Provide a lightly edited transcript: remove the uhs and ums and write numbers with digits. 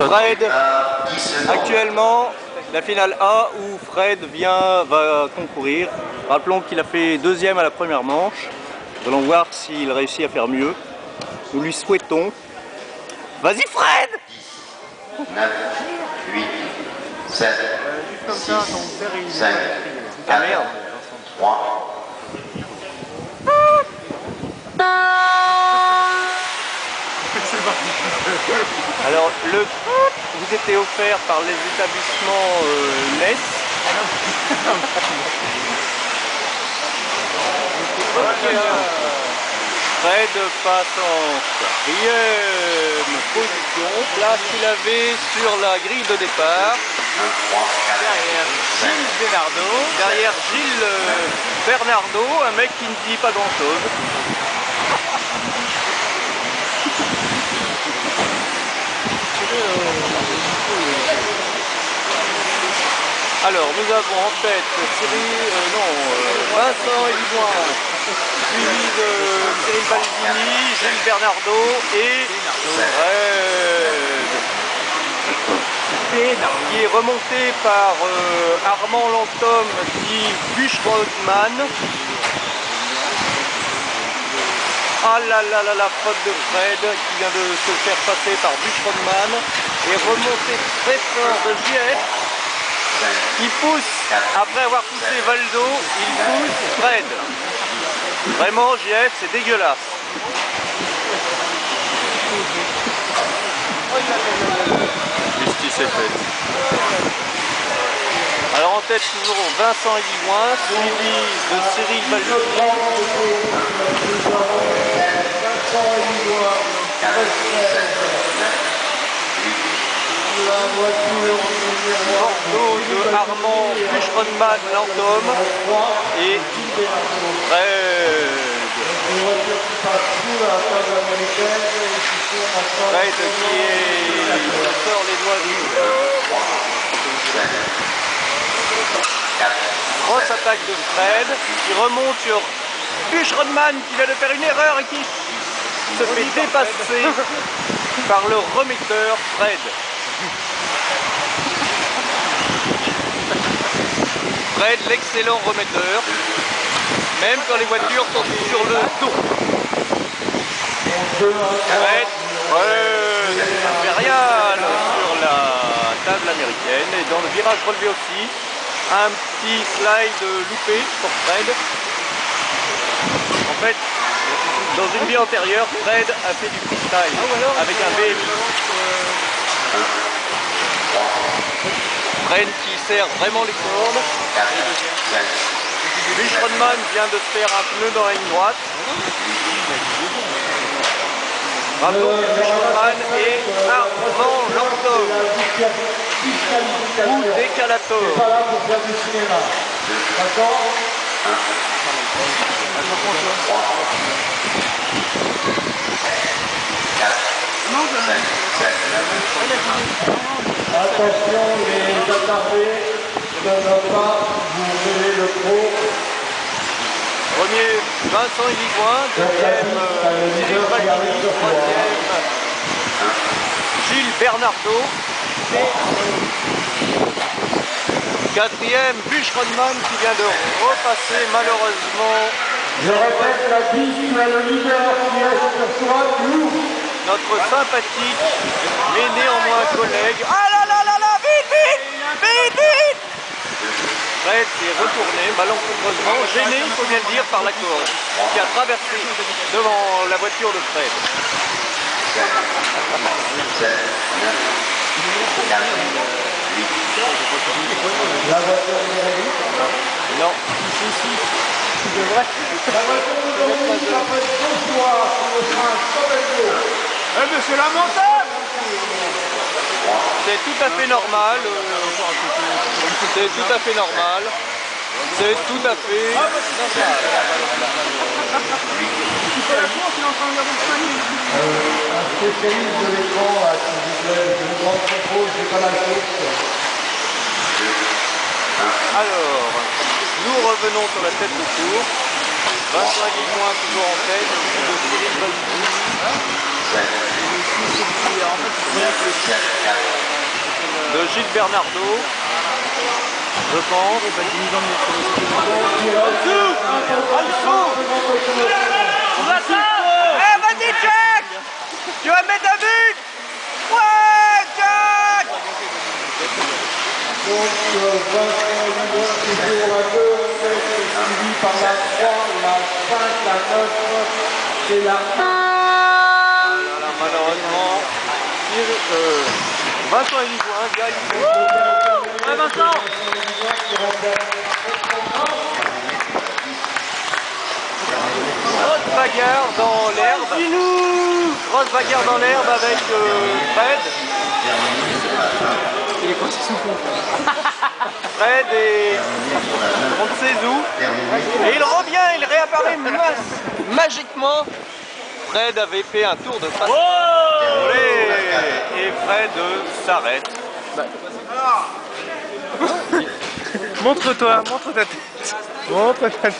Fred, actuellement, la finale A où Fred va concourir. Rappelons qu'il a fait deuxième à la première manche. Nous allons voir s'il réussit à faire mieux. Nous lui souhaitons. Vas-y Fred! 9, 8, 7, 6, 5, 4, 3. Alors, le vous était offert par les établissements NES. Fred passe en quatrième position, place qu'il avait sur la grille de départ. Derrière Gilles Bernardo. Derrière Gilles Bernardo, un mec qui ne dit pas grand chose. Alors nous avons en tête Vincent Elisouin, suivi de Cyril Balzini, Gilles Bernardo et Fred, qui est remonté par Armand Lantôme dit Buchrodman. Ah là là là, la faute de Fred qui vient de se faire passer par Buchrodman et remonté très fort de JF. Il pousse, après avoir poussé Valdo, il pousse Fred. Vraiment, JF, c'est dégueulasse. Justice est faite. Alors en tête toujours Vincent Elisouin, suivi de Cyril Balzini. Bordeaux de Armand Buchrodman Lantôme et Fred. Fred qui sort les doigts du grosse attaque de Fred qui remonte sur Buchrodman qui vient de faire une erreur et qui se fait dépasser par le remetteur Fred. Fred, l'excellent remetteur, même quand les voitures sont sur le dos. Fred, impérial sur la table américaine et dans le virage relevé aussi. Un petit slide loupé pour Fred. En fait, dans une vie antérieure, Fred a fait du freestyle avec un BMI. Fred qui serre vraiment les cordes. Buchrodman vient de se faire un pneu dans la ligne droite. Bravo Buchrodman et Armand Lantôme. Ou Décalator. Attention les attardés, ne va pas vous mêler le pro. Premier Vincent Elisouin, deuxième Cyril Balzini, troisième Gilles Bernardo, quatrième Buchrodman qui vient de repasser malheureusement. Je répète, la piste, le leader qui est sur soi, nous. Notre sympathique mais néanmoins collègue. Ah là là là là, vite vite vite vite. Fred s'est retourné, malencontreusement, gêné, il faut bien le dire, par la corde qui a traversé devant la voiture de Fred. La voiture numérique. Non. La voiture numérique s'appelle Joshua sur le train Sobelgo. Mais c'est lamentable! C'est tout à fait normal. C'est tout à fait normal. C'est tout à fait normal. Un spécialiste de l'écran à s'il vous plaît, une grande contrôle, j'ai pas la sauce. Alors, nous revenons sur la tête de course. Vincent Elisouin toujours en tête, suivi de Cyril Balzini. de Gilles Bernardo, je pense. Eh, vas-y Jack, tu vas mettre un but. Ouais Jack. Donc, Vincent Libre toujours la 2, suivi par la 3, la 5, la 9 et la 1. Voilà, malheureusement, Vincent et Livoin gagnent. Ouais Vincent. Grosse bagarre dans l'herbe. Grosse bagarre dans l'herbe avec Fred. Il est parti sous fond. Fred et contre Cézou. Et il revient, il réapparaît magiquement. Fred avait fait un tour de passe. Et Fred s'arrête. Montre-toi, montre ta tête. Montre ta tête.